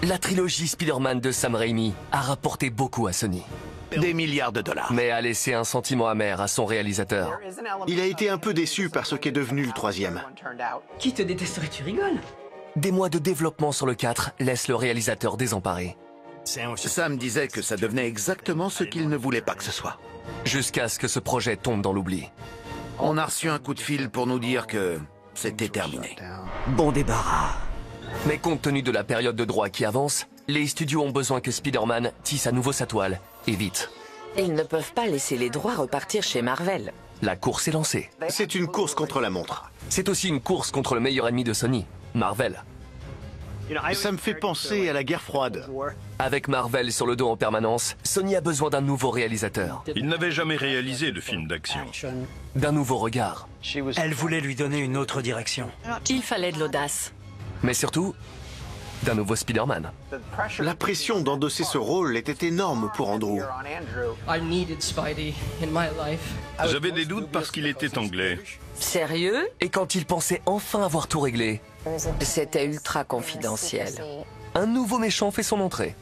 La trilogie Spider-Man de Sam Raimi a rapporté beaucoup à Sony, Des milliards de dollars. mais a laissé un sentiment amer à son réalisateur. Il a été un peu déçu par ce qu'est devenu le troisième. Qui te détesterait, tu rigoles? Des mois de développement sur le 4 laissent le réalisateur désemparé, Sam disait que ça devenait exactement ce qu'il ne voulait pas que ce soit. jusqu'à ce que ce projet tombe dans l'oubli. On a reçu un coup de fil pour nous dire que c'était terminé. Bon débarras. Mais compte tenu de la période de droit qui avance, les studios ont besoin que Spider-Man tisse à nouveau sa toile, et vite. Ils ne peuvent pas laisser les droits repartir chez Marvel. La course est lancée. C'est une course contre la montre. C'est aussi une course contre le meilleur ennemi de Sony, Marvel. Ça me fait penser à la guerre froide. Avec Marvel sur le dos en permanence, Sony a besoin d'un nouveau réalisateur, Il n'avait jamais réalisé de film d'action. d'un nouveau regard, Elle voulait lui donner une autre direction. Il fallait de l'audace. mais surtout, d'un nouveau Spider-Man. La pression d'endosser ce rôle était énorme pour Andrew. I needed Spidey in my life. J'avais des doutes parce qu'il était anglais. Sérieux? Et quand il pensait enfin avoir tout réglé, C'était ultra confidentiel. un nouveau méchant fait son entrée.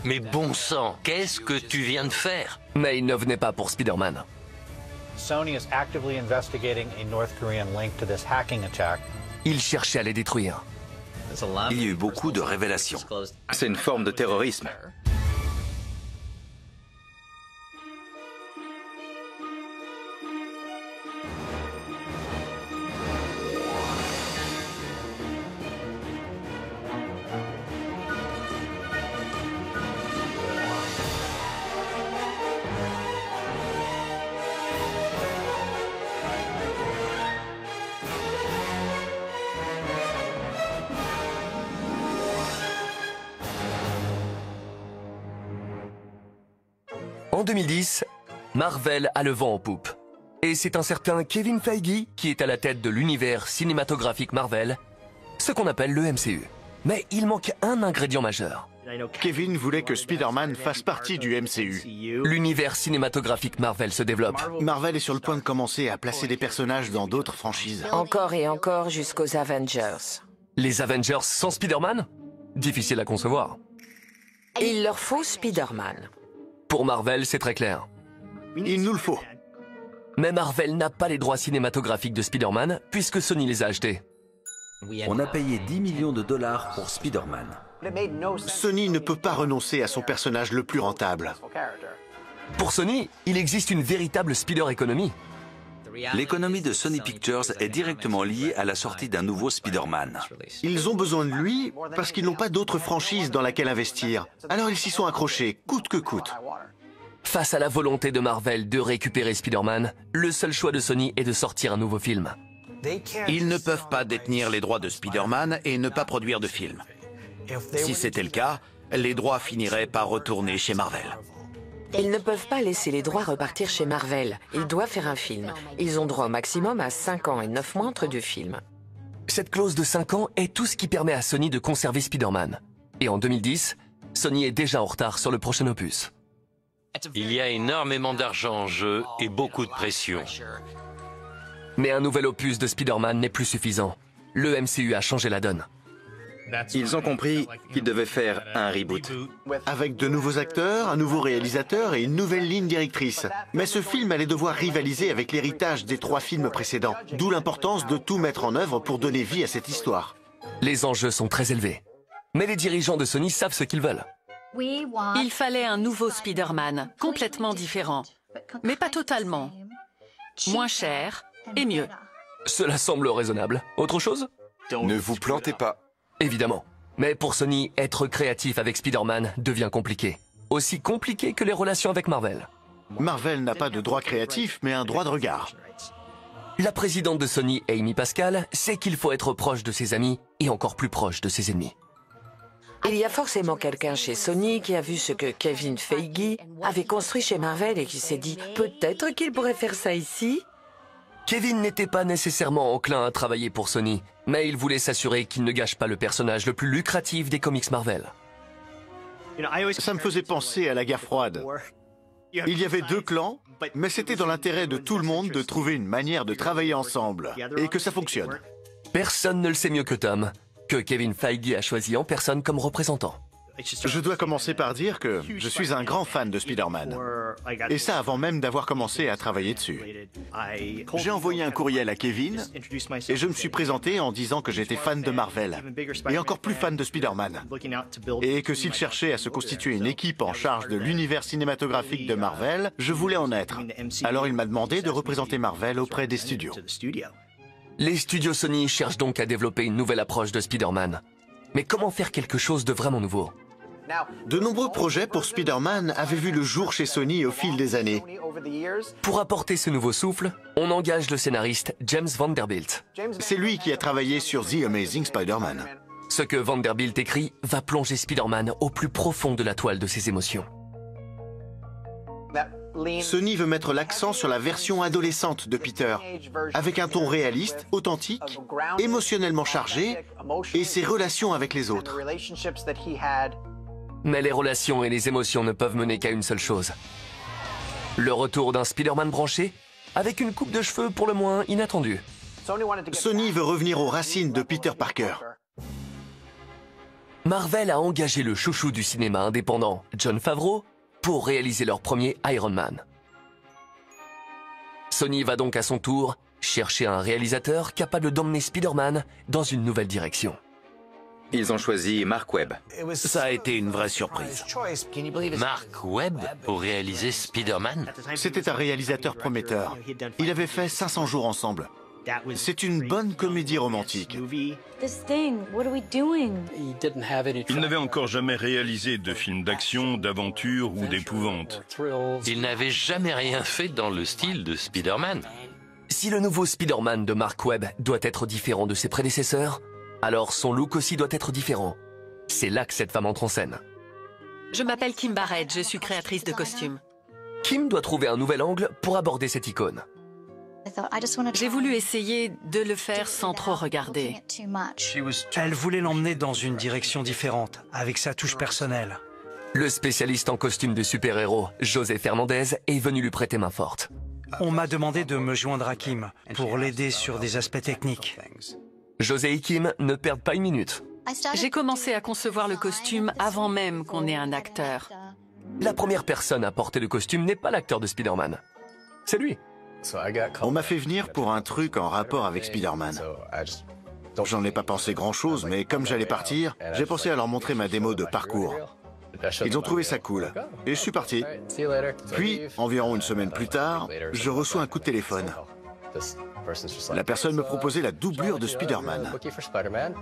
Mais bon sang, qu'est-ce que tu viens de faire? Mais il ne venait pas pour Spider-Man. Sony is actively investigating a North Korean link to this hacking attack. Il cherchait à les détruire. Il y a eu beaucoup de révélations. C'est une forme de terrorisme. En 2010, Marvel a le vent en poupe. Et c'est un certain Kevin Feige qui est à la tête de l'univers cinématographique Marvel, ce qu'on appelle le MCU. Mais il manque un ingrédient majeur. Kevin voulait que Spider-Man fasse partie du MCU. L'univers cinématographique Marvel se développe. Marvel est sur le point de commencer à placer des personnages dans d'autres franchises. Encore et encore jusqu'aux Avengers. Les Avengers sans Spider-Man? Difficile à concevoir. Il leur faut Spider-Man. Pour Marvel, c'est très clair. Il nous le faut. Mais Marvel n'a pas les droits cinématographiques de Spider-Man puisque Sony les a achetés. On a payé 10 millions de dollars pour Spider-Man. Sony ne peut pas renoncer à son personnage le plus rentable. Pour Sony, il existe une véritable Spider-Economy. L'économie de Sony Pictures est directement liée à la sortie d'un nouveau Spider-Man. Ils ont besoin de lui parce qu'ils n'ont pas d'autre franchise dans laquelle investir. Alors ils s'y sont accrochés, coûte que coûte. Face à la volonté de Marvel de récupérer Spider-Man, le seul choix de Sony est de sortir un nouveau film. Ils ne peuvent pas détenir les droits de Spider-Man et ne pas produire de film. Si c'était le cas, les droits finiraient par retourner chez Marvel. Ils ne peuvent pas laisser les droits repartir chez Marvel. Ils doivent faire un film. Ils ont droit au maximum à 5 ans et 9 mois entre deux films. Cette clause de 5 ans est tout ce qui permet à Sony de conserver Spider-Man. Et en 2010, Sony est déjà en retard sur le prochain opus. Il y a énormément d'argent en jeu et beaucoup de pression. Mais un nouvel opus de Spider-Man n'est plus suffisant. Le MCU a changé la donne. Ils ont compris qu'ils devaient faire un reboot. Avec de nouveaux acteurs, un nouveau réalisateur et une nouvelle ligne directrice. Mais ce film allait devoir rivaliser avec l'héritage des 3 films précédents. D'où l'importance de tout mettre en œuvre pour donner vie à cette histoire. Les enjeux sont très élevés. Mais les dirigeants de Sony savent ce qu'ils veulent. Il fallait un nouveau Spider-Man, complètement différent. Mais pas totalement. Moins cher et mieux. Cela semble raisonnable. Autre chose? Ne vous plantez pas. Évidemment. Mais pour Sony, être créatif avec Spider-Man devient compliqué. Aussi compliqué que les relations avec Marvel. Marvel n'a pas de droit créatif, mais un droit de regard. La présidente de Sony, Amy Pascal, sait qu'il faut être proche de ses amis et encore plus proche de ses ennemis. Il y a forcément quelqu'un chez Sony qui a vu ce que Kevin Feige avait construit chez Marvel et qui s'est dit « Peut-être qu'il pourrait faire ça ici ?» Kevin n'était pas nécessairement enclin à travailler pour Sony, mais il voulait s'assurer qu'il ne gâche pas le personnage le plus lucratif des comics Marvel. Ça me faisait penser à la guerre froide. Il y avait 2 clans, mais c'était dans l'intérêt de tout le monde de trouver une manière de travailler ensemble et que ça fonctionne. Personne ne le sait mieux que Tom, que Kevin Feige a choisi en personne comme représentant. Je dois commencer par dire que je suis un grand fan de Spider-Man. Et ça avant même d'avoir commencé à travailler dessus. J'ai envoyé un courriel à Kevin et je me suis présenté en disant que j'étais fan de Marvel et encore plus fan de Spider-Man. Et que s'il cherchait à se constituer une équipe en charge de l'univers cinématographique de Marvel, je voulais en être. Alors il m'a demandé de représenter Marvel auprès des studios. Les studios Sony cherchent donc à développer une nouvelle approche de Spider-Man. Mais comment faire quelque chose de vraiment nouveau? De nombreux projets pour Spider-Man avaient vu le jour chez Sony au fil des années. Pour apporter ce nouveau souffle, on engage le scénariste James Vanderbilt. C'est lui qui a travaillé sur The Amazing Spider-Man. Ce que Vanderbilt écrit va plonger Spider-Man au plus profond de la toile de ses émotions. Sony veut mettre l'accent sur la version adolescente de Peter, avec un ton réaliste, authentique, émotionnellement chargé et ses relations avec les autres. Mais les relations et les émotions ne peuvent mener qu'à une seule chose. Le retour d'un Spider-Man branché, avec une coupe de cheveux pour le moins inattendue. Sony veut revenir aux racines de Peter Parker. Marvel a engagé le chouchou du cinéma indépendant, Jon Favreau, pour réaliser leur premier Iron Man. Sony va donc à son tour chercher un réalisateur capable d'emmener Spider-Man dans une nouvelle direction. Ils ont choisi Mark Webb. Ça a été une vraie surprise. Mark Webb pour réaliser Spider-Man? C'était un réalisateur prometteur. Il avait fait 500 jours ensemble. C'est une bonne comédie romantique. Il n'avait encore jamais réalisé de film d'action, d'aventure ou d'épouvante. Il n'avait jamais rien fait dans le style de Spider-Man. Si le nouveau Spider-Man de Mark Webb doit être différent de ses prédécesseurs, alors son look aussi doit être différent. C'est là que cette femme entre en scène. Je m'appelle Kim Barrett, je suis créatrice de costumes. Kim doit trouver un nouvel angle pour aborder cette icône. J'ai voulu essayer de le faire sans trop regarder. Elle voulait l'emmener dans une direction différente, avec sa touche personnelle. Le spécialiste en costume de super-héros, José Fernandez, est venu lui prêter main forte. On m'a demandé de me joindre à Kim pour l'aider sur des aspects techniques. José et Kim ne perdent pas une minute. J'ai commencé à concevoir le costume avant même qu'on ait un acteur. La première personne à porter le costume n'est pas l'acteur de Spider-Man. C'est lui. On m'a fait venir pour un truc en rapport avec Spider-Man. J'en ai pas pensé grand-chose, mais comme j'allais partir, j'ai pensé à leur montrer ma démo de parcours. Ils ont trouvé ça cool. Et je suis parti. Puis, environ une semaine plus tard, je reçois un coup de téléphone. La personne me proposait la doublure de Spider-Man.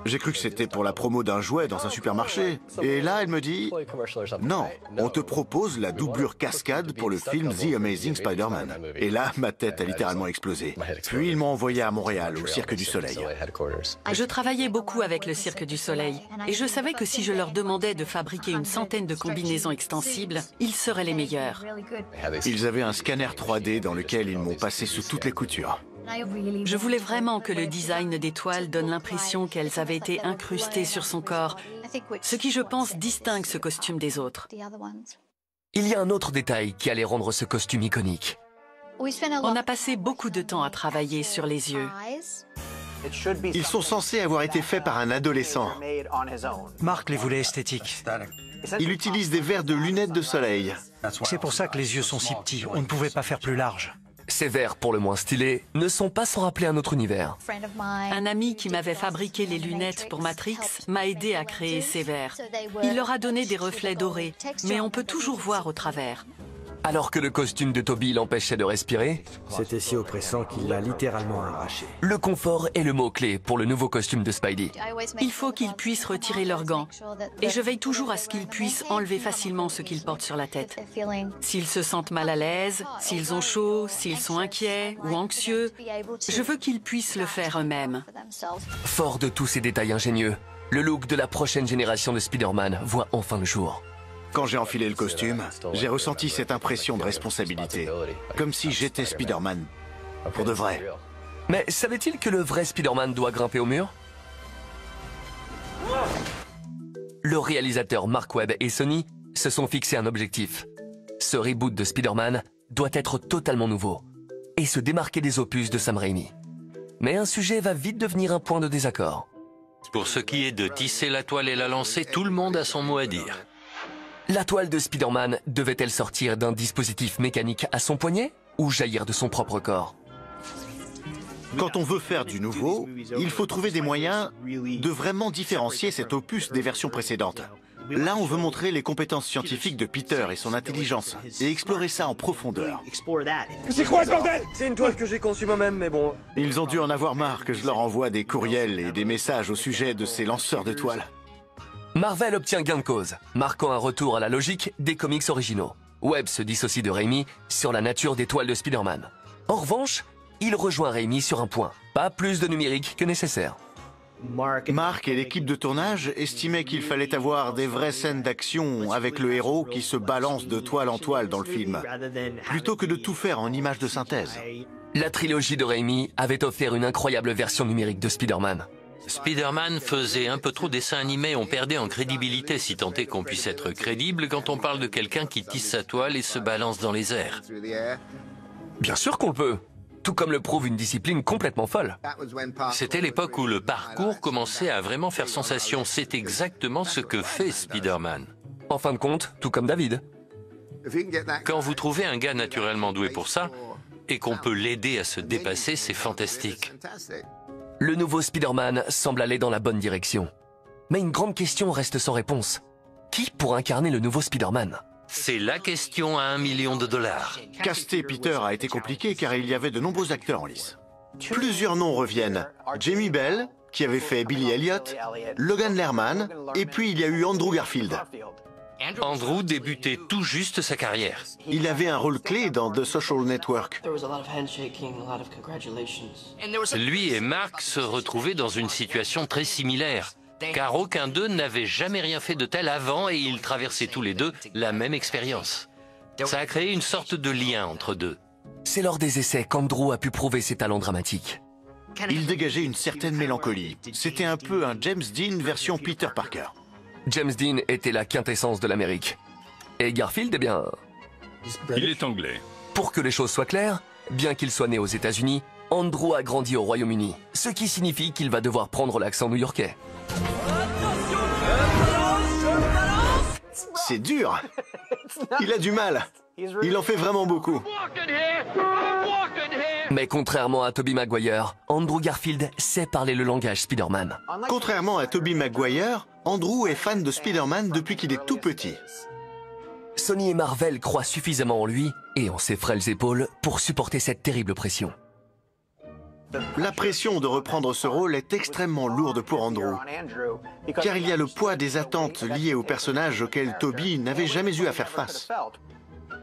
J'ai cru que c'était pour la promo d'un jouet dans un supermarché. Et là, elle me dit « Non, on te propose la doublure cascade pour le film The Amazing Spider-Man. » Et là, ma tête a littéralement explosé. Puis ils m'ont envoyé à Montréal, au Cirque du Soleil. Je travaillais beaucoup avec le Cirque du Soleil. Et je savais que si je leur demandais de fabriquer une centaine de combinaisons extensibles, ils seraient les meilleurs. Ils avaient un scanner 3D dans lequel ils m'ont passé sous toutes les coutures. Je voulais vraiment que le design des toiles donne l'impression qu'elles avaient été incrustées sur son corps, ce qui, je pense, distingue ce costume des autres. Il y a un autre détail qui allait rendre ce costume iconique. On a passé beaucoup de temps à travailler sur les yeux. Ils sont censés avoir été faits par un adolescent. Mark les voulait esthétiques. Il utilise des verres de lunettes de soleil. C'est pour ça que les yeux sont si petits. On ne pouvait pas faire plus large. Ces verres, pour le moins stylés, ne sont pas sans rappeler un autre univers. Un ami qui m'avait fabriqué les lunettes pour Matrix m'a aidé à créer ces verres. Il leur a donné des reflets dorés, mais on peut toujours voir au travers. Alors que le costume de Toby l'empêchait de respirer, c'était si oppressant qu'il l'a littéralement arraché. Le confort est le mot-clé pour le nouveau costume de Spidey. Il faut qu'ils puissent retirer leurs gants. Et je veille toujours à ce qu'ils puissent enlever facilement ce qu'ils portent sur la tête. S'ils se sentent mal à l'aise, s'ils ont chaud, s'ils sont inquiets ou anxieux, je veux qu'ils puissent le faire eux-mêmes. Fort de tous ces détails ingénieux, le look de la prochaine génération de Spider-Man voit enfin le jour. Quand j'ai enfilé le costume, j'ai ressenti cette impression de responsabilité, comme si j'étais Spider-Man, pour de vrai. Mais savait-il que le vrai Spider-Man doit grimper au mur? Le réalisateur Mark Webb et Sony se sont fixés un objectif. Ce reboot de Spider-Man doit être totalement nouveau et se démarquer des opus de Sam Raimi. Mais un sujet va vite devenir un point de désaccord. Pour ce qui est de tisser la toile et la lancer, tout le monde a son mot à dire. La toile de Spider-Man devait-elle sortir d'un dispositif mécanique à son poignet ou jaillir de son propre corps? Quand on veut faire du nouveau, il faut trouver des moyens de vraiment différencier cet opus des versions précédentes. Là, on veut montrer les compétences scientifiques de Peter et son intelligence, et explorer ça en profondeur. C'est quoi ce bordel? C'est une toile que j'ai conçue moi-même, mais bon... Ils ont dû en avoir marre que je leur envoie des courriels et des messages au sujet de ces lanceurs de toiles. Marvel obtient gain de cause, marquant un retour à la logique des comics originaux. Webb se dissocie de Raimi sur la nature des toiles de Spider-Man. En revanche, il rejoint Raimi sur un point, pas plus de numérique que nécessaire. Mark et l'équipe de tournage estimaient qu'il fallait avoir des vraies scènes d'action avec le héros qui se balance de toile en toile dans le film, plutôt que de tout faire en images de synthèse. La trilogie de Raimi avait offert une incroyable version numérique de Spider-Man. Spider-Man faisait un peu trop dessin animé, on perdait en crédibilité, si tant est qu'on puisse être crédible quand on parle de quelqu'un qui tisse sa toile et se balance dans les airs. Bien sûr qu'on le peut, tout comme le prouve une discipline complètement folle. C'était l'époque où le parcours commençait à vraiment faire sensation, c'est exactement ce que fait Spider-Man. En fin de compte, tout comme David. Quand vous trouvez un gars naturellement doué pour ça, et qu'on peut l'aider à se dépasser, c'est fantastique. Le nouveau Spider-Man semble aller dans la bonne direction. Mais une grande question reste sans réponse. Qui pour incarner le nouveau Spider-Man? C'est la question à $1 million. Caster Peter a été compliqué car il y avait de nombreux acteurs en lice. Plusieurs noms reviennent. Jamie Bell, qui avait fait Billy Elliot, Logan Lerman, et puis il y a eu Andrew Garfield. Andrew débutait tout juste sa carrière. Il avait un rôle clé dans The Social Network. Lui et Mark se retrouvaient dans une situation très similaire, car aucun d'eux n'avait jamais rien fait de tel avant et ils traversaient tous les deux la même expérience. Ça a créé une sorte de lien entre deux. C'est lors des essais qu'Andrew a pu prouver ses talents dramatiques. Il dégageait une certaine mélancolie. C'était un peu un James Dean version Peter Parker. James Dean était la quintessence de l'Amérique. Et Garfield, eh bien... Il est anglais. Pour que les choses soient claires, bien qu'il soit né aux États-Unis, Andrew a grandi au Royaume-Uni, ce qui signifie qu'il va devoir prendre l'accent new-yorkais. C'est dur. Il a du mal. Il en fait vraiment beaucoup. Mais contrairement à Tobey Maguire, Andrew Garfield sait parler le langage Spider-Man. Contrairement à Tobey Maguire, Andrew est fan de Spider-Man depuis qu'il est tout petit. Sony et Marvel croient suffisamment en lui et en ses frêles épaules pour supporter cette terrible pression. La pression de reprendre ce rôle est extrêmement lourde pour Andrew, car il y a le poids des attentes liées au personnage auquel Tobey n'avait jamais eu à faire face.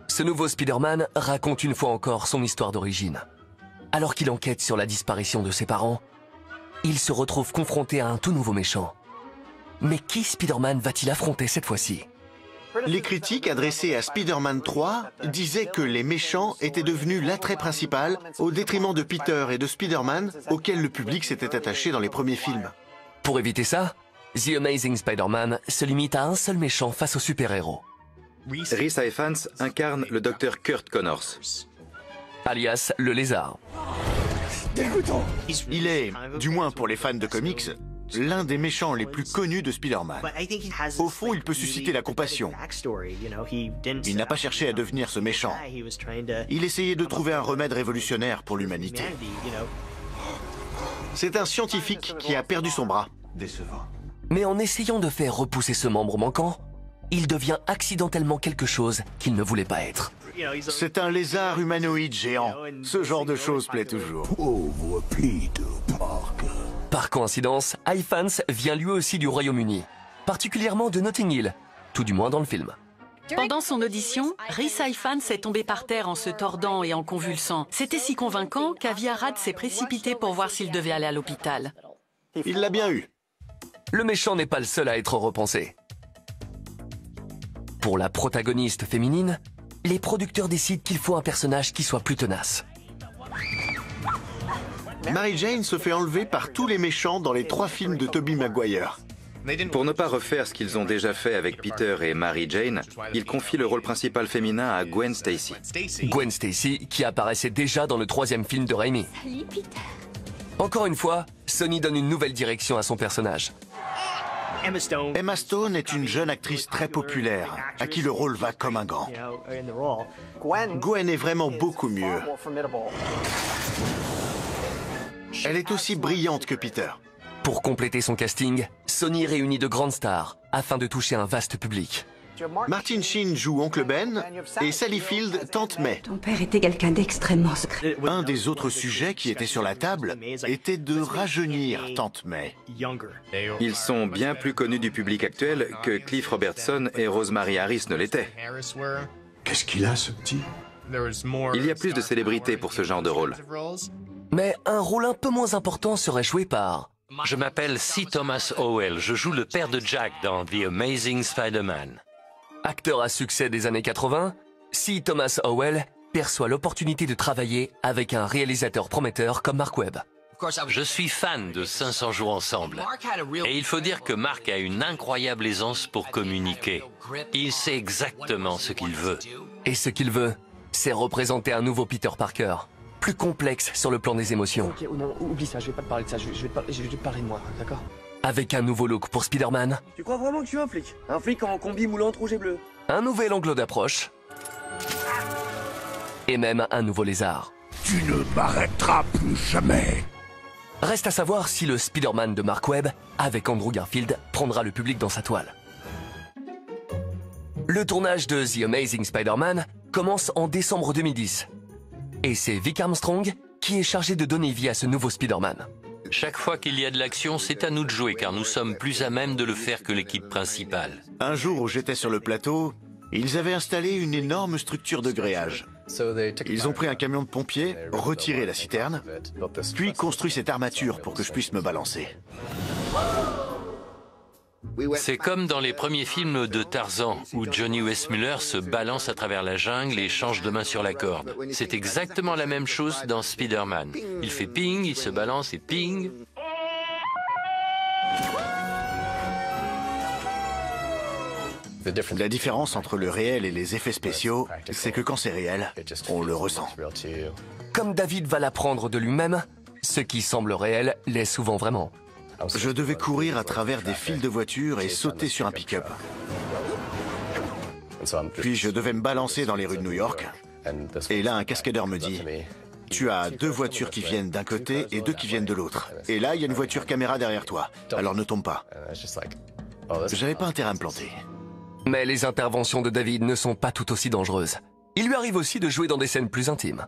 Ce nouveau Spider-Man raconte une fois encore son histoire d'origine. Alors qu'il enquête sur la disparition de ses parents, il se retrouve confronté à un tout nouveau méchant. Mais qui Spider-Man va-t-il affronter cette fois-ci? Les critiques adressées à Spider-Man 3 disaient que les méchants étaient devenus l'attrait principal au détriment de Peter et de Spider-Man auquel le public s'était attaché dans les premiers films. Pour éviter ça, The Amazing Spider-Man se limite à un seul méchant face aux super-héros. Rhys Ifans incarne le docteur Kurt Connors, alias le Lézard. Il est, du moins pour les fans de comics, l'un des méchants les plus connus de Spider-Man. Au fond, il peut susciter la compassion. Il n'a pas cherché à devenir ce méchant. Il essayait de trouver un remède révolutionnaire pour l'humanité. C'est un scientifique qui a perdu son bras. Mais en essayant de faire repousser ce membre manquant, il devient accidentellement quelque chose qu'il ne voulait pas être. C'est un lézard humanoïde géant. Ce genre de choses plaît toujours. Pauvre Peter Parker. Par coïncidence, Ifans vient lui aussi du Royaume-Uni, particulièrement de Notting Hill, tout du moins dans le film. Pendant son audition, Rhys Ifans est tombé par terre en se tordant et en convulsant. C'était si convaincant qu'Avi Arad s'est précipité pour voir s'il devait aller à l'hôpital. Il l'a bien eu. Le méchant n'est pas le seul à être repensé. Pour la protagoniste féminine, les producteurs décident qu'il faut un personnage qui soit plus tenace. Mary Jane se fait enlever par tous les méchants dans les 3 films de Tobey Maguire. Pour ne pas refaire ce qu'ils ont déjà fait avec Peter et Mary Jane, ils confient le rôle principal féminin à Gwen Stacy. Gwen Stacy qui apparaissait déjà dans le 3e film de Raimi. Salut Peter. Encore une fois, Sony donne une nouvelle direction à son personnage. Emma Stone est une jeune actrice très populaire, à qui le rôle va comme un gant. Gwen est vraiment beaucoup mieux. Elle est aussi brillante que Peter. Pour compléter son casting, Sony réunit de grandes stars afin de toucher un vaste public. Martin Sheen joue Oncle Ben et Sally Field Tante May. Ton père était quelqu'un d'extrêmement secret. Un des autres sujets qui était sur la table était de rajeunir Tante May. Ils sont bien plus connus du public actuel que Cliff Robertson et Rosemary Harris ne l'étaient. Qu'est-ce qu'il a, ce petit? Il y a plus de célébrités pour ce genre de rôle. Mais un rôle un peu moins important serait joué par... Je m'appelle C. Thomas Howell, je joue le père de Jack dans The Amazing Spider-Man. Acteur à succès des années 80, C. Thomas Howell perçoit l'opportunité de travailler avec un réalisateur prometteur comme Mark Webb. Je suis fan de 500 jours ensemble. Et il faut dire que Mark a une incroyable aisance pour communiquer. Il sait exactement ce qu'il veut. Et ce qu'il veut, c'est représenter un nouveau Peter Parker, plus complexe sur le plan des émotions. Ok, non, oublie ça, je vais pas te parler de ça, je vais te parler de moi, d'accord? Avec un nouveau look pour Spider-Man. Tu crois vraiment que je suis un flic? Un flic en combi moulante rouge et bleu. Un nouvel angle d'approche. Et même un nouveau lézard. Tu ne m'arrêteras plus jamais. Reste à savoir si le Spider-Man de Mark Webb, avec Andrew Garfield, prendra le public dans sa toile. Le tournage de The Amazing Spider-Man commence en décembre 2010. Et c'est Vic Armstrong qui est chargé de donner vie à ce nouveau Spider-Man. Chaque fois qu'il y a de l'action, c'est à nous de jouer, car nous sommes plus à même de le faire que l'équipe principale. Un jour où j'étais sur le plateau, ils avaient installé une énorme structure de gréage. Ils ont pris un camion de pompiers, retiré la citerne, puis construit cette armature pour que je puisse me balancer. C'est comme dans les premiers films de Tarzan, où Johnny Weissmuller se balance à travers la jungle et change de main sur la corde. C'est exactement la même chose dans Spider-Man. Il fait ping, il se balance et ping. La différence entre le réel et les effets spéciaux, c'est que quand c'est réel, on le ressent. Comme David va l'apprendre de lui-même, ce qui semble réel l'est souvent vraiment. Je devais courir à travers des files de voitures et sauter sur un pick-up. Puis je devais me balancer dans les rues de New York. Et là, un cascadeur me dit, « Tu as 2 voitures qui viennent d'un côté et 2 qui viennent de l'autre. Et là, il y a une voiture caméra derrière toi. Alors ne tombe pas. » J'avais pas intérêt à me planter. Mais les interventions de David ne sont pas tout aussi dangereuses. Il lui arrive aussi de jouer dans des scènes plus intimes.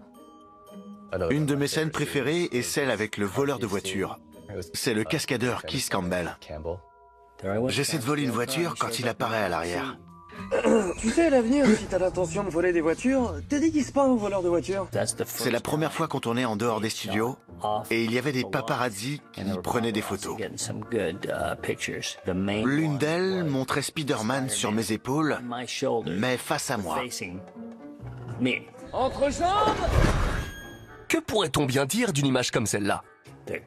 Une de mes scènes préférées est celle avec le voleur de voiture. C'est le cascadeur Keith Campbell. J'essaie de voler une voiture quand il apparaît à l'arrière. Tu sais, à l'avenir, si t'as l'intention de voler des voitures, te déguise pas en voleur de voiture. C'est la première fois qu'on tournait en dehors des studios, et il y avait des paparazzi qui prenaient des photos. L'une d'elles montrait Spider-Man sur mes épaules, mais face à moi. Entrejambe! Que pourrait-on bien dire d'une image comme celle-là?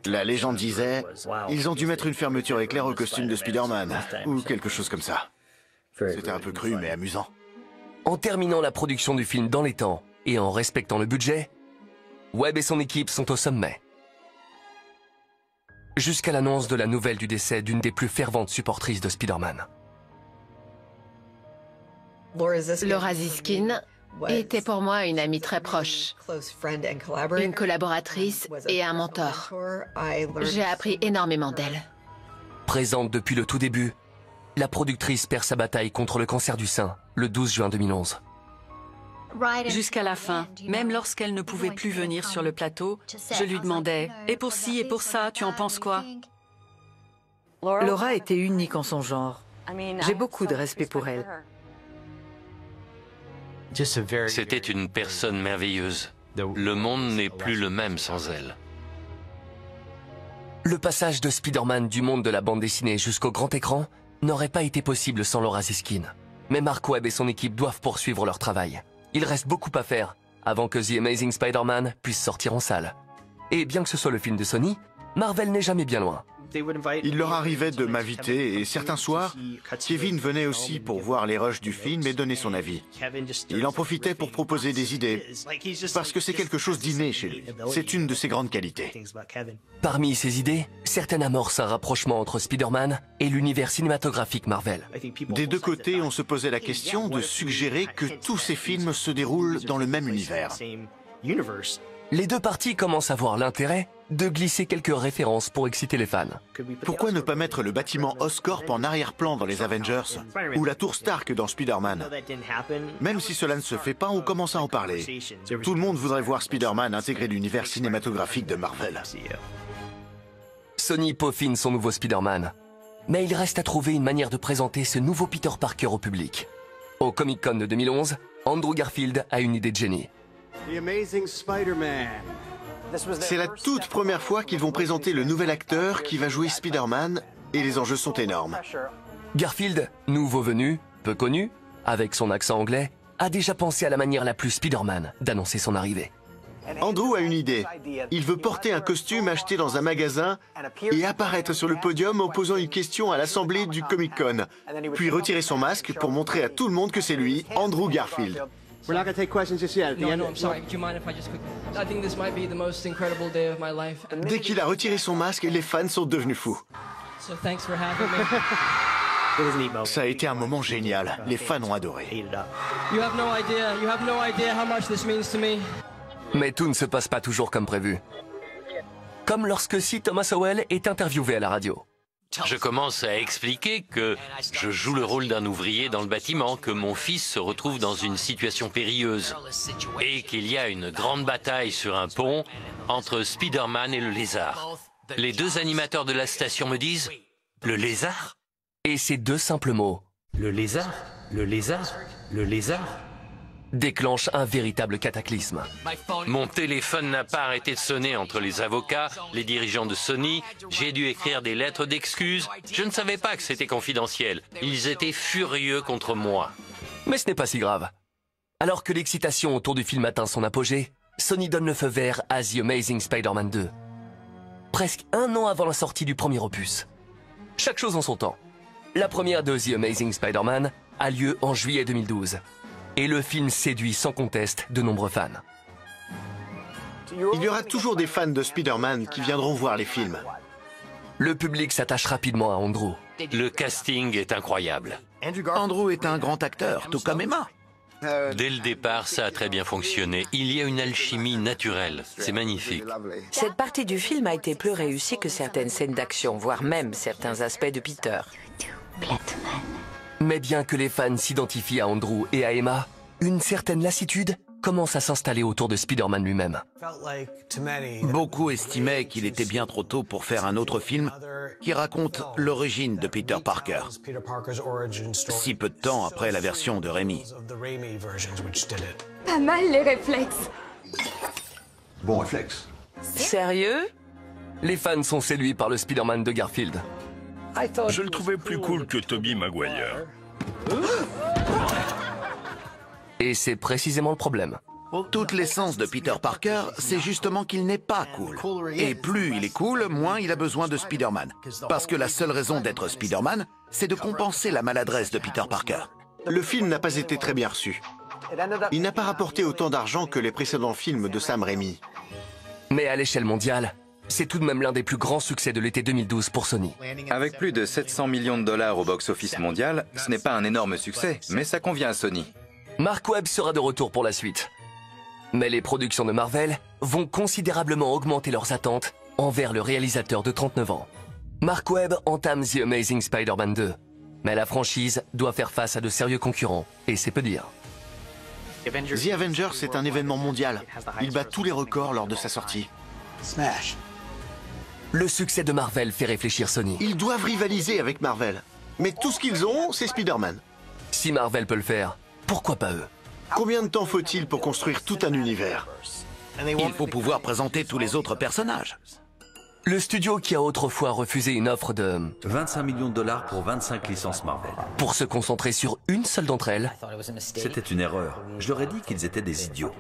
La légende disait, ils ont dû mettre une fermeture éclair au costume de Spider-Man, ou quelque chose comme ça. C'était un peu cru, mais amusant. En terminant la production du film dans les temps et en respectant le budget, Webb et son équipe sont au sommet. Jusqu'à l'annonce de la nouvelle du décès d'une des plus ferventes supportrices de Spider-Man. Laura Ziskin était pour moi une amie très proche, une collaboratrice et un mentor. J'ai appris énormément d'elle. Présente depuis le tout début, la productrice perd sa bataille contre le cancer du sein le 12 juin 2011. Jusqu'à la fin, même lorsqu'elle ne pouvait plus venir sur le plateau, je lui demandais « Et pour ci et pour ça, tu en penses quoi ?» Laura était unique en son genre. J'ai beaucoup de respect pour elle. C'était une personne merveilleuse. Le monde n'est plus le même sans elle. Le passage de Spider-Man du monde de la bande dessinée jusqu'au grand écran n'aurait pas été possible sans Laura Ziskin. Mais Mark Webb et son équipe doivent poursuivre leur travail. Il reste beaucoup à faire avant que The Amazing Spider-Man puisse sortir en salle. Et bien que ce soit le film de Sony, Marvel n'est jamais bien loin. Il leur arrivait de m'inviter et certains soirs, Kevin venait aussi pour voir les rushs du film et donner son avis. Il en profitait pour proposer des idées, parce que c'est quelque chose d'inné chez lui. C'est une de ses grandes qualités. Parmi ces idées, certaines amorcent un rapprochement entre Spider-Man et l'univers cinématographique Marvel. Des deux côtés, on se posait la question de suggérer que tous ces films se déroulent dans le même univers. Les deux parties commencent à voir l'intérêt de glisser quelques références pour exciter les fans. Pourquoi ne pas mettre le bâtiment Oscorp en arrière-plan dans les Avengers ou la tour Stark dans Spider-Man? Même si cela ne se fait pas, on commence à en parler. Tout le monde voudrait voir Spider-Man intégrer l'univers cinématographique de Marvel. Sony peaufine son nouveau Spider-Man, mais il reste à trouver une manière de présenter ce nouveau Peter Parker au public. Au Comic-Con de 2011, Andrew Garfield a une idée de génie. C'est la toute première fois qu'ils vont présenter le nouvel acteur qui va jouer Spider-Man et les enjeux sont énormes. Garfield, nouveau venu, peu connu, avec son accent anglais, a déjà pensé à la manière la plus Spider-Man d'annoncer son arrivée. Andrew a une idée. Il veut porter un costume acheté dans un magasin et apparaître sur le podium en posant une question à l'assemblée du Comic-Con, puis retirer son masque pour montrer à tout le monde que c'est lui, Andrew Garfield. We're not going to take questions just yet. No, I'm sorry. Do you mind if I just quickly... I think this might be the most incredible day of my life. Dès qu'il a retiré son masque, les fans sont devenus fous. So thanks for having me. Ça a été un moment génial. Les fans ont adoré. You have no idea how much this means to me. Mais tout ne se passe pas toujours comme prévu. Comme lorsque C. Thomas Howell est interviewé à la radio. Je commence à expliquer que je joue le rôle d'un ouvrier dans le bâtiment, que mon fils se retrouve dans une situation périlleuse et qu'il y a une grande bataille sur un pont entre Spider-Man et le lézard. Les deux animateurs de la station me disent « Le lézard ?» Et ces deux simples mots « Le lézard, le lézard, le lézard ?» déclenche un véritable cataclysme. Mon téléphone n'a pas arrêté de sonner entre les avocats, les dirigeants de Sony. J'ai dû écrire des lettres d'excuses. Je ne savais pas que c'était confidentiel. Ils étaient furieux contre moi. Mais ce n'est pas si grave. Alors que l'excitation autour du film atteint son apogée, Sony donne le feu vert à The Amazing Spider-Man 2. Presque un an avant la sortie du premier opus. Chaque chose en son temps. La première de The Amazing Spider-Man a lieu en juillet 2012. Et le film séduit sans conteste de nombreux fans. Il y aura toujours des fans de Spider-Man qui viendront voir les films. Le public s'attache rapidement à Andrew. Le casting est incroyable. Andrew est un grand acteur, tout comme Emma. Dès le départ, ça a très bien fonctionné. Il y a une alchimie naturelle. C'est magnifique. Cette partie du film a été plus réussie que certaines scènes d'action, voire même certains aspects de Peter. Mais bien que les fans s'identifient à Andrew et à Emma, une certaine lassitude commence à s'installer autour de Spider-Man lui-même. Beaucoup estimaient qu'il était bien trop tôt pour faire un autre film qui raconte l'origine de Peter Parker, si peu de temps après la version de Raimi. Pas mal les réflexes. Bon réflexe. Sérieux? Les fans sont séduits par le Spider-Man de Garfield. Je le trouvais plus cool que Tobey Maguire. Et c'est précisément le problème. Toute l'essence de Peter Parker, c'est justement qu'il n'est pas cool. Et plus il est cool, moins il a besoin de Spider-Man. Parce que la seule raison d'être Spider-Man, c'est de compenser la maladresse de Peter Parker. Le film n'a pas été très bien reçu. Il n'a pas rapporté autant d'argent que les précédents films de Sam Raimi. Mais à l'échelle mondiale, c'est tout de même l'un des plus grands succès de l'été 2012 pour Sony. Avec plus de 700 millions de dollars au box-office mondial, ce n'est pas un énorme succès, mais ça convient à Sony. Mark Webb sera de retour pour la suite. Mais les productions de Marvel vont considérablement augmenter leurs attentes envers le réalisateur de 39 ans. Mark Webb entame The Amazing Spider-Man 2. Mais la franchise doit faire face à de sérieux concurrents, et c'est peu dire. The Avengers est un événement mondial. Il bat tous les records lors de sa sortie. Smash. Le succès de Marvel fait réfléchir Sony. Ils doivent rivaliser avec Marvel. Mais tout ce qu'ils ont, c'est Spider-Man. Si Marvel peut le faire, pourquoi pas eux? Combien de temps faut-il pour construire tout un univers? Il faut pouvoir présenter tous les autres personnages. Le studio qui a autrefois refusé une offre de 25 millions de dollars pour 25 licences Marvel. Pour se concentrer sur une seule d'entre elles, C'était une erreur. Je leur ai dit qu'ils étaient des idiots.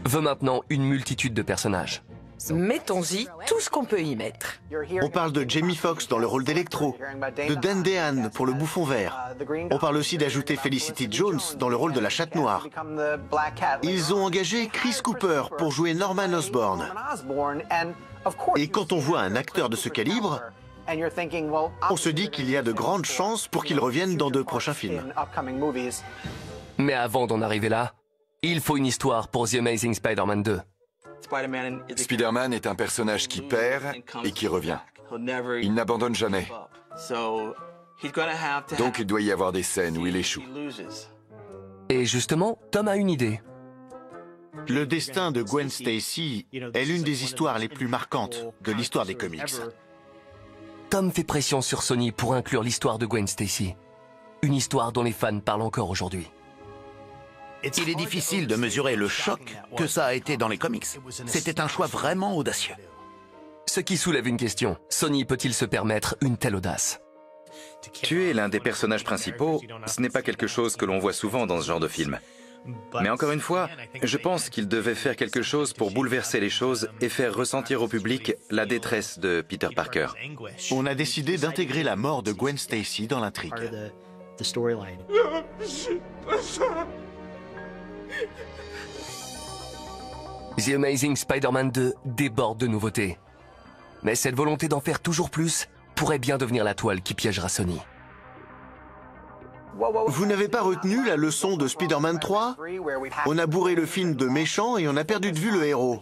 veut maintenant une multitude de personnages. Mettons-y tout ce qu'on peut y mettre. On parle de Jamie Foxx dans le rôle d'Electro, de Dan Dehan pour le bouffon vert. On parle aussi d'ajouter Felicity Jones dans le rôle de la chatte noire. Ils ont engagé Chris Cooper pour jouer Norman Osborn. Et quand on voit un acteur de ce calibre, on se dit qu'il y a de grandes chances pour qu'il revienne dans de prochains films. Mais avant d'en arriver là, il faut une histoire pour The Amazing Spider-Man 2. Spider-Man est un personnage qui perd et qui revient. Il n'abandonne jamais. Donc il doit y avoir des scènes où il échoue. Et justement, Tom a une idée. Le destin de Gwen Stacy est l'une des histoires les plus marquantes de l'histoire des comics. Tom fait pression sur Sony pour inclure l'histoire de Gwen Stacy. Une histoire dont les fans parlent encore aujourd'hui. Il est difficile de mesurer le choc que ça a été dans les comics. C'était un choix vraiment audacieux. Ce qui soulève une question. Sony peut-il se permettre une telle audace? Tuer l'un des personnages principaux, ce n'est pas quelque chose que l'on voit souvent dans ce genre de film. Mais encore une fois, je pense qu'il devait faire quelque chose pour bouleverser les choses et faire ressentir au public la détresse de Peter Parker. On a décidé d'intégrer la mort de Gwen Stacy dans l'intrigue. The Amazing Spider-Man 2 déborde de nouveautés. Mais cette volonté d'en faire toujours plus pourrait bien devenir la toile qui piégera Sony. Vous n'avez pas retenu la leçon de Spider-Man 3? On a bourré le film de méchants et on a perdu de vue le héros.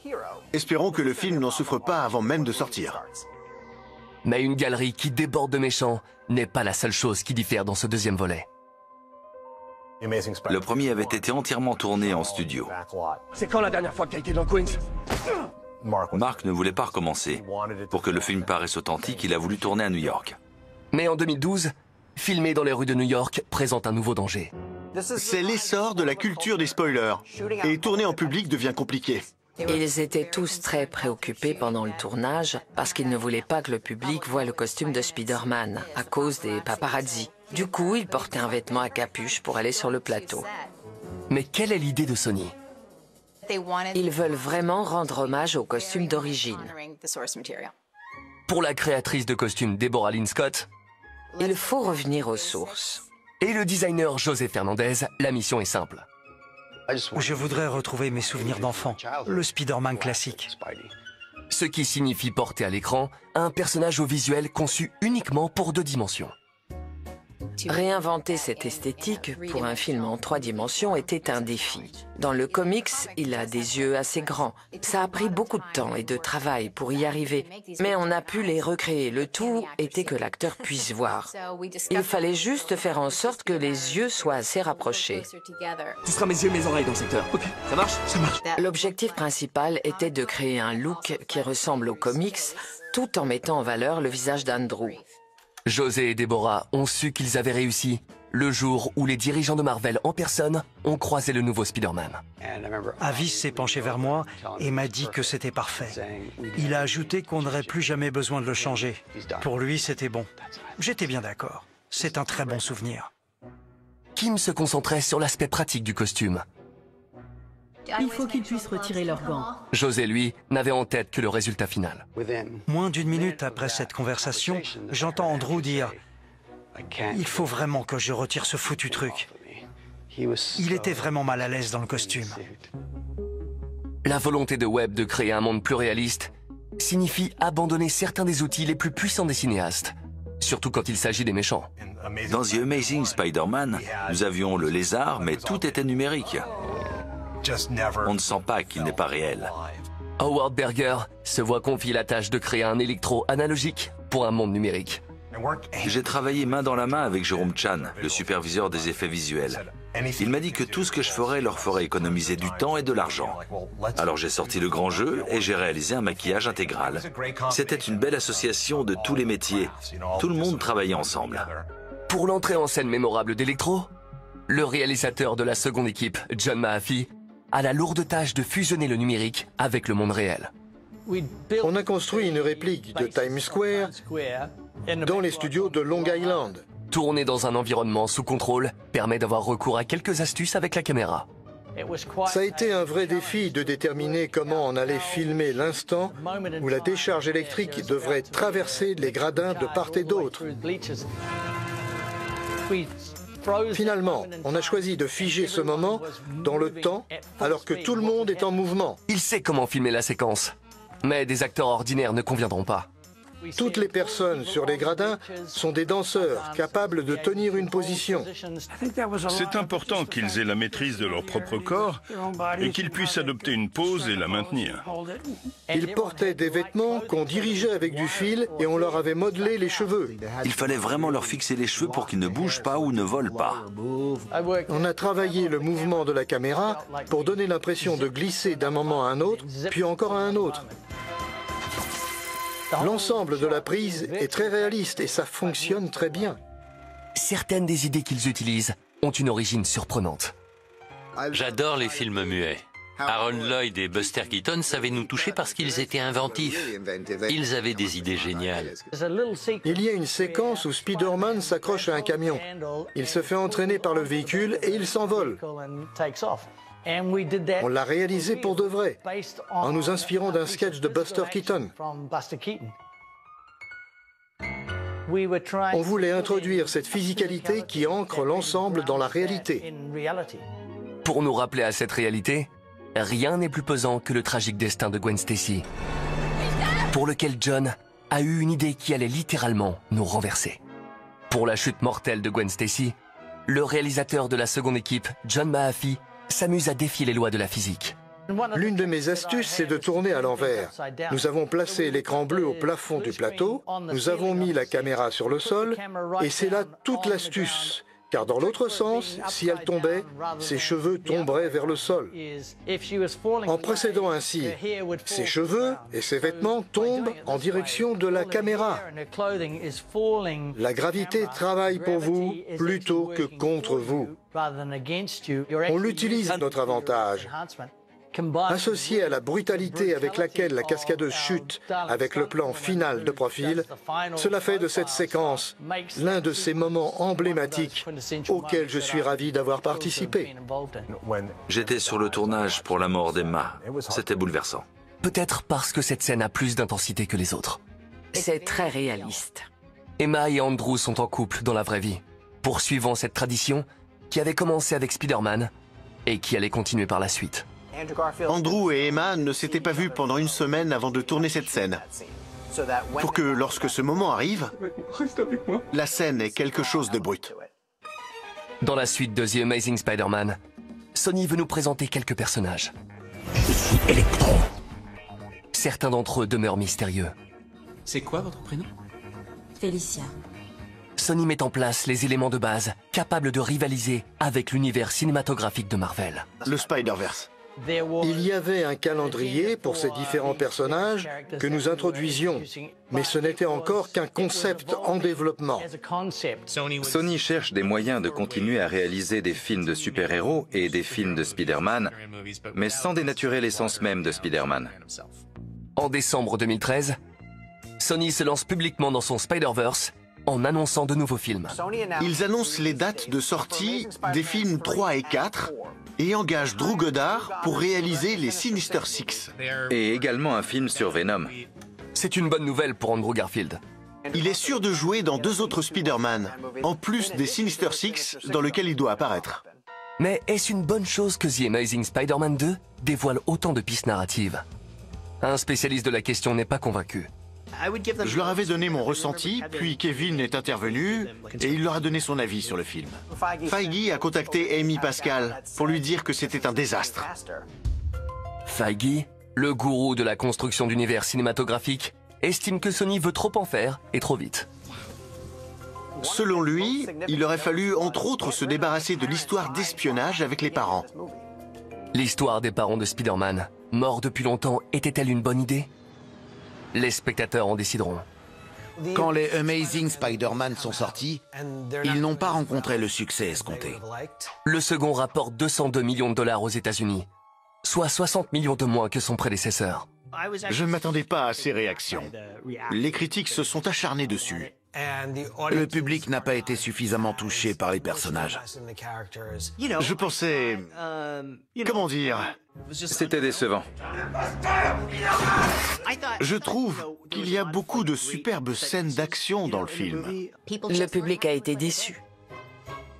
Espérons que le film n'en souffre pas avant même de sortir. Mais une galerie qui déborde de méchants n'est pas la seule chose qui diffère dans ce deuxième volet. Le premier avait été entièrement tourné en studio. C'est quand la dernière fois que t'as été dans Queens? Mark ne voulait pas recommencer. Pour que le film paraisse authentique, il a voulu tourner à New York. Mais en 2012, filmer dans les rues de New York présente un nouveau danger. C'est l'essor de la culture des spoilers. Et tourner en public devient compliqué. Ils étaient tous très préoccupés pendant le tournage parce qu'ils ne voulaient pas que le public voie le costume de Spider-Man à cause des paparazzi. Du coup, ils portaient un vêtement à capuche pour aller sur le plateau. Mais quelle est l'idée de Sony? Ils veulent vraiment rendre hommage au costume d'origine. Pour la créatrice de costumes Deborah Lynn Scott, il faut revenir aux sources. Et le designer José Fernandez, la mission est simple. Je voudrais retrouver mes souvenirs d'enfant, le Spider-Man classique. Ce qui signifie porter à l'écran un personnage au visuel conçu uniquement pour 2 dimensions. Réinventer cette esthétique pour un film en 3 dimensions était un défi. Dans le comics, il a des yeux assez grands. Ça a pris beaucoup de temps et de travail pour y arriver, mais on a pu les recréer. Le tout était que l'acteur puisse voir. Il fallait juste faire en sorte que les yeux soient assez rapprochés. Tu seras mes yeux, mes oreilles dans le secteur. Ok, ça marche? Ça marche. L'objectif principal était de créer un look qui ressemble aux comics, tout en mettant en valeur le visage d'Andrew. José et Deborah ont su qu'ils avaient réussi le jour où les dirigeants de Marvel en personne ont croisé le nouveau Spider-Man. Avis s'est penché vers moi et m'a dit que c'était parfait. Il a ajouté qu'on n'aurait plus jamais besoin de le changer. Pour lui, c'était bon. J'étais bien d'accord. C'est un très bon souvenir. Kim se concentrait sur l'aspect pratique du costume. Il faut qu'ils puissent retirer leurs gants. José, lui, n'avait en tête que le résultat final. Moins d'1 minute après cette conversation, j'entends Andrew dire « Il faut vraiment que je retire ce foutu truc ». Il était vraiment mal à l'aise dans le costume. La volonté de Webb de créer un monde plus réaliste signifie abandonner certains des outils les plus puissants des cinéastes, surtout quand il s'agit des méchants. Dans The Amazing Spider-Man, nous avions le lézard, mais tout était numérique. On ne sent pas qu'il n'est pas réel. Howard Berger se voit confier la tâche de créer un électro analogique pour un monde numérique. J'ai travaillé main dans la main avec Jérôme Chan, le superviseur des effets visuels. Il m'a dit que tout ce que je ferais leur ferait économiser du temps et de l'argent. Alors j'ai sorti le grand jeu et j'ai réalisé un maquillage intégral. C'était une belle association de tous les métiers. Tout le monde travaillait ensemble. Pour l'entrée en scène mémorable d'Electro, le réalisateur de la seconde équipe, John Mahaffey, a la lourde tâche de fusionner le numérique avec le monde réel. On a construit une réplique de Times Square dans les studios de Long Island. Tourner dans un environnement sous contrôle permet d'avoir recours à quelques astuces avec la caméra. Ça a été un vrai défi de déterminer comment on allait filmer l'instant où la décharge électrique devrait traverser les gradins de part et d'autre. Finalement, on a choisi de figer ce moment dans le temps alors que tout le monde est en mouvement. Il sait comment filmer la séquence, mais des acteurs ordinaires ne conviendront pas. Toutes les personnes sur les gradins sont des danseurs capables de tenir une position. C'est important qu'ils aient la maîtrise de leur propre corps et qu'ils puissent adopter une pose et la maintenir. Ils portaient des vêtements qu'on dirigeait avec du fil et on leur avait modelé les cheveux. Il fallait vraiment leur fixer les cheveux pour qu'ils ne bougent pas ou ne volent pas. On a travaillé le mouvement de la caméra pour donner l'impression de glisser d'un moment à un autre, puis encore à un autre. L'ensemble de la prise est très réaliste et ça fonctionne très bien. Certaines des idées qu'ils utilisent ont une origine surprenante. J'adore les films muets. Aaron Lloyd et Buster Keaton savaient nous toucher parce qu'ils étaient inventifs. Ils avaient des idées géniales. Il y a une séquence où Spider-Man s'accroche à un camion. Il se fait entraîner par le véhicule et il s'envole. On l'a réalisé pour de vrai, en nous inspirant d'un sketch de Buster Keaton. On voulait introduire cette physicalité qui ancre l'ensemble dans la réalité. Pour nous rappeler à cette réalité, rien n'est plus pesant que le tragique destin de Gwen Stacy, pour lequel John a eu une idée qui allait littéralement nous renverser. Pour la chute mortelle de Gwen Stacy, le réalisateur de la seconde équipe, John Mahaffey, s'amuse à défier les lois de la physique. L'une de mes astuces, c'est de tourner à l'envers. Nous avons placé l'écran bleu au plafond du plateau, nous avons mis la caméra sur le sol, et c'est là toute l'astuce. Car dans l'autre sens, si elle tombait, ses cheveux tomberaient vers le sol. En procédant ainsi, ses cheveux et ses vêtements tombent en direction de la caméra. La gravité travaille pour vous plutôt que contre vous. On l'utilise à notre avantage. Associé à la brutalité avec laquelle la cascadeuse chute avec le plan final de profil, cela fait de cette séquence l'un de ces moments emblématiques auxquels je suis ravi d'avoir participé. J'étais sur le tournage pour la mort d'Emma. C'était bouleversant. Peut-être parce que cette scène a plus d'intensité que les autres. C'est très réaliste. Emma et Andrew sont en couple dans la vraie vie, poursuivant cette tradition qui avait commencé avec Spider-Man et qui allait continuer par la suite. Andrew et Emma ne s'étaient pas vus pendant une semaine avant de tourner cette scène. Pour que lorsque ce moment arrive, la scène ait quelque chose de brut. Dans la suite de The Amazing Spider-Man, Sony veut nous présenter quelques personnages. Ici Electro. Certains d'entre eux demeurent mystérieux. C'est quoi votre prénom? Félicia. Sony met en place les éléments de base capables de rivaliser avec l'univers cinématographique de Marvel. Le Spider-Verse. Il y avait un calendrier pour ces différents personnages que nous introduisions, mais ce n'était encore qu'un concept en développement. Sony cherche des moyens de continuer à réaliser des films de super-héros et des films de Spider-Man, mais sans dénaturer l'essence même de Spider-Man. En décembre 2013, Sony se lance publiquement dans son Spider-Verse en annonçant de nouveaux films. Ils annoncent les dates de sortie des films 3 et 4 et engagent Drew Goddard pour réaliser les Sinister Six. Et également un film sur Venom. C'est une bonne nouvelle pour Andrew Garfield. Il est sûr de jouer dans 2 autres Spider-Man, en plus des Sinister Six dans lequel il doit apparaître. Mais est-ce une bonne chose que The Amazing Spider-Man 2 dévoile autant de pistes narratives? Un spécialiste de la question n'est pas convaincu. Je leur avais donné mon ressenti, puis Kevin est intervenu et il leur a donné son avis sur le film. Feige a contacté Amy Pascal pour lui dire que c'était un désastre. Feige, le gourou de la construction d'univers cinématographique, estime que Sony veut trop en faire et trop vite. Selon lui, il aurait fallu entre autres se débarrasser de l'histoire d'espionnage avec les parents. L'histoire des parents de Spider-Man, morts depuis longtemps, était-elle une bonne idée? Les spectateurs en décideront. Quand les Amazing Spider-Man sont sortis, ils n'ont pas rencontré le succès escompté. Le second rapporte 202 millions de dollars aux États-Unis, soit 60 millions de moins que son prédécesseur. Je ne m'attendais pas à ces réactions. Les critiques se sont acharnées dessus. Le public n'a pas été suffisamment touché par les personnages. Je pensais... Comment dire? C'était décevant. Je trouve qu'il y a beaucoup de superbes scènes d'action dans le film. Le public a été déçu.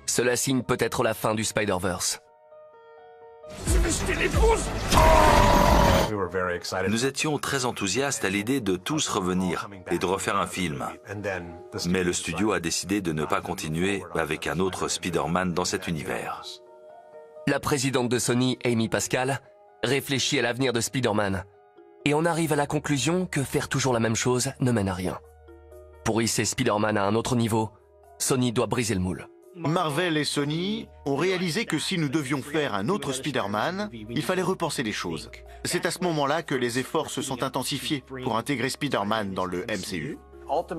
Cela signe peut-être la fin du Spider-Verse. Nous étions très enthousiastes à l'idée de tous revenir et de refaire un film. Mais le studio a décidé de ne pas continuer avec un autre Spider-Man dans cet univers. La présidente de Sony, Amy Pascal, réfléchit à l'avenir de Spider-Man. Et on arrive à la conclusion que faire toujours la même chose ne mène à rien. Pour hisser Spider-Man à un autre niveau, Sony doit briser le moule. Marvel et Sony ont réalisé que si nous devions faire un autre Spider-Man, il fallait repenser les choses. C'est à ce moment-là que les efforts se sont intensifiés pour intégrer Spider-Man dans le MCU.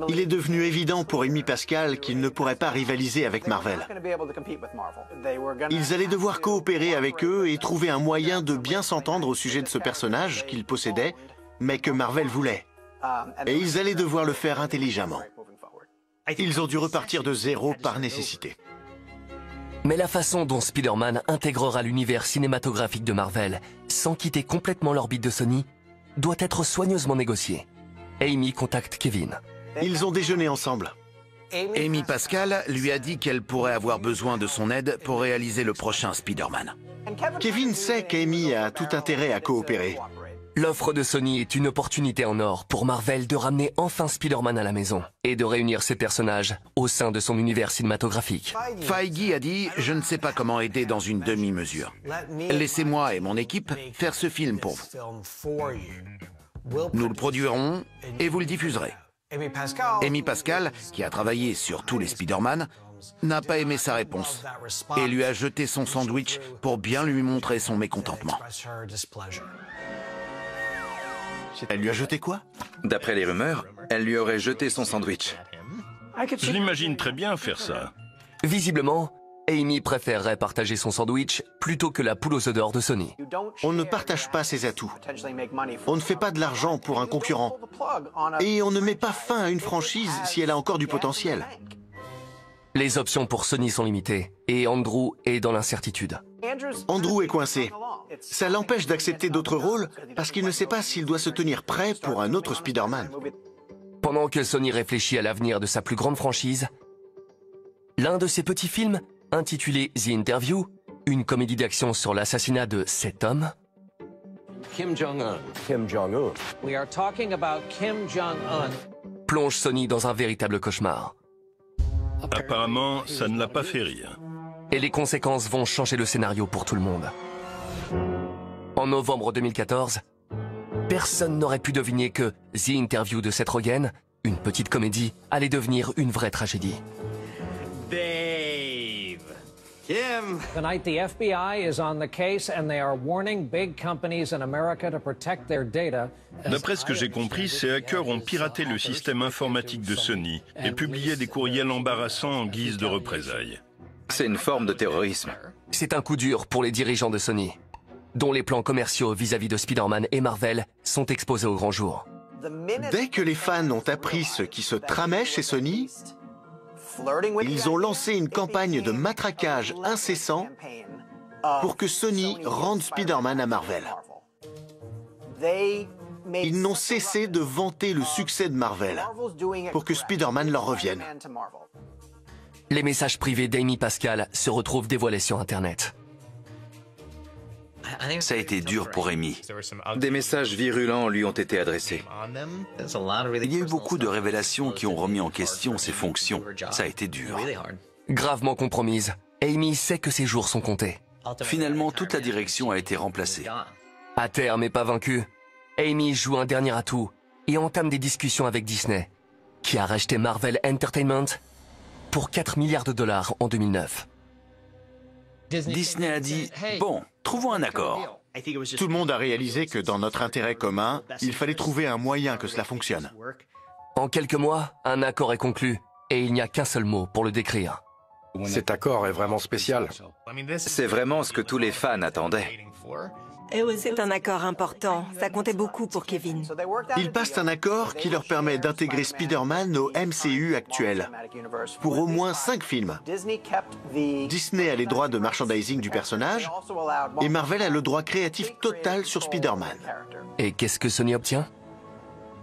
Il est devenu évident pour Amy Pascal qu'il ne pourrait pas rivaliser avec Marvel. Ils allaient devoir coopérer avec eux et trouver un moyen de bien s'entendre au sujet de ce personnage qu'ils possédaient, mais que Marvel voulait. Et ils allaient devoir le faire intelligemment. Ils ont dû repartir de zéro par nécessité. Mais la façon dont Spider-Man intégrera l'univers cinématographique de Marvel sans quitter complètement l'orbite de Sony doit être soigneusement négociée. Amy contacte Kevin. Ils ont déjeuné ensemble. Amy Pascal lui a dit qu'elle pourrait avoir besoin de son aide pour réaliser le prochain Spider-Man. Kevin sait qu'Amy a tout intérêt à coopérer. L'offre de Sony est une opportunité en or pour Marvel de ramener enfin Spider-Man à la maison et de réunir ses personnages au sein de son univers cinématographique. Feige a dit « Je ne sais pas comment aider dans une demi-mesure. Laissez-moi et mon équipe faire ce film pour vous. Nous le produirons et vous le diffuserez. » Amy Pascal, qui a travaillé sur tous les Spider-Man, n'a pas aimé sa réponse et lui a jeté son sandwich pour bien lui montrer son mécontentement. Elle lui a jeté quoi? D'après les rumeurs, elle lui aurait jeté son sandwich. Je l'imagine très bien faire ça. Visiblement, Amy préférerait partager son sandwich plutôt que la poule aux œufs d'or de Sony. On ne partage pas ses atouts. On ne fait pas de l'argent pour un concurrent. Et on ne met pas fin à une franchise si elle a encore du potentiel. Les options pour Sony sont limitées et Andrew est dans l'incertitude. Andrew est coincé. Ça l'empêche d'accepter d'autres rôles parce qu'il ne sait pas s'il doit se tenir prêt pour un autre Spider-Man. Pendant que Sony réfléchit à l'avenir de sa plus grande franchise, l'un de ses petits films, intitulé The Interview, une comédie d'action sur l'assassinat de 7 hommes, Kim Jong-un. Kim Jong-un. We are talking about Kim Jong-un. Plonge Sony dans un véritable cauchemar. Apparemment, ça ne l'a pas fait rire. Et les conséquences vont changer le scénario pour tout le monde. En novembre 2014, personne n'aurait pu deviner que The Interview de Seth Rogen, une petite comédie, allait devenir une vraie tragédie. Dave. Kim. Tonight, the FBI is on the case and they are warning big companies in America to protect their data. D'après ce que j'ai compris, ces hackers ont piraté le système informatique de Sony et publié des courriels embarrassants en guise de représailles. C'est une forme de terrorisme. C'est un coup dur pour les dirigeants de Sony, dont les plans commerciaux vis-à-vis de Spider-Man et Marvel sont exposés au grand jour. Dès que les fans ont appris ce qui se tramait chez Sony, ils ont lancé une campagne de matraquage incessant pour que Sony rende Spider-Man à Marvel. Ils n'ont cessé de vanter le succès de Marvel pour que Spider-Man leur revienne. Les messages privés d'Amy Pascal se retrouvent dévoilés sur Internet. Ça a été dur pour Amy. Des messages virulents lui ont été adressés. Il y a eu beaucoup de révélations qui ont remis en question ses fonctions. Ça a été dur. Gravement compromise, Amy sait que ses jours sont comptés. Finalement, toute la direction a été remplacée. À terre mais pas vaincue, Amy joue un dernier atout et entame des discussions avec Disney, qui a racheté Marvel Entertainment pour 4 milliards de dollars en 2009. Disney a dit « Bon, trouvons un accord ». Tout le monde a réalisé que dans notre intérêt commun, il fallait trouver un moyen que cela fonctionne. En quelques mois, un accord est conclu et il n'y a qu'un seul mot pour le décrire. Cet accord est vraiment spécial. C'est vraiment ce que tous les fans attendaient. C'est un accord important. Ça comptait beaucoup pour Kevin. Ils passent un accord qui leur permet d'intégrer Spider-Man au MCU actuel, pour au moins 5 films. Disney a les droits de merchandising du personnage, et Marvel a le droit créatif total sur Spider-Man. Et qu'est-ce que Sony obtient?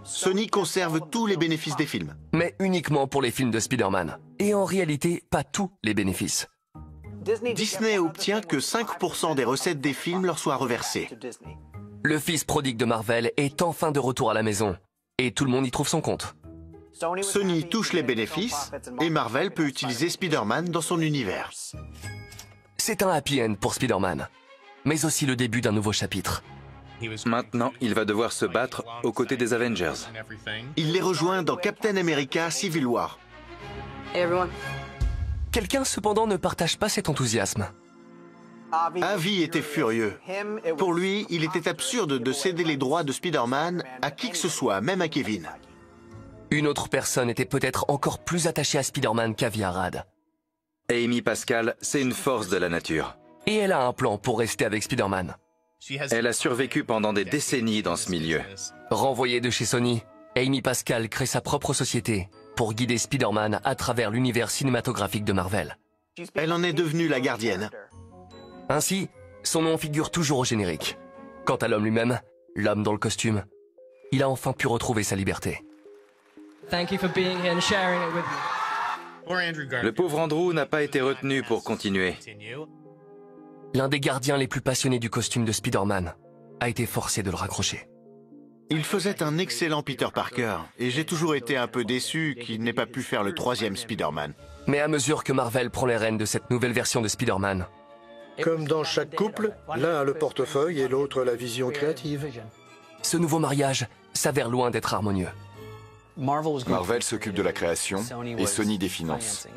Sony conserve tous les bénéfices des films. Mais uniquement pour les films de Spider-Man. Et en réalité, pas tous les bénéfices. Disney obtient que 5% des recettes des films leur soient reversées. Le fils prodigue de Marvel est enfin de retour à la maison. Et tout le monde y trouve son compte. Sony touche les bénéfices, et Marvel peut utiliser Spider-Man dans son univers. C'est un happy end pour Spider-Man, mais aussi le début d'un nouveau chapitre. Maintenant, il va devoir se battre aux côtés des Avengers. Il les rejoint dans Captain America Civil War. Quelqu'un cependant ne partage pas cet enthousiasme. Avi était furieux. Pour lui, il était absurde de céder les droits de Spider-Man à qui que ce soit, même à Kevin. Une autre personne était peut-être encore plus attachée à Spider-Man qu'Avi Arad. Amy Pascal, c'est une force de la nature. Et elle a un plan pour rester avec Spider-Man. Elle a survécu pendant des décennies dans ce milieu. Renvoyée de chez Sony, Amy Pascal crée sa propre société pour guider Spider-Man à travers l'univers cinématographique de Marvel. Elle en est devenue la gardienne. Ainsi, son nom figure toujours au générique. Quant à l'homme lui-même, l'homme dans le costume, il a enfin pu retrouver sa liberté. Le pauvre Andrew n'a pas été retenu pour continuer. L'un des gardiens les plus passionnés du costume de Spider-Man a été forcé de le raccrocher. Il faisait un excellent Peter Parker, et j'ai toujours été un peu déçu qu'il n'ait pas pu faire le 3e Spider-Man. Mais à mesure que Marvel prend les rênes de cette nouvelle version de Spider-Man... Comme dans chaque couple, l'un a le portefeuille et l'autre la vision créative. Ce nouveau mariage s'avère loin d'être harmonieux. Marvel s'occupe de la création et Sony des finances.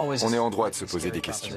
On est en droit de se poser des questions.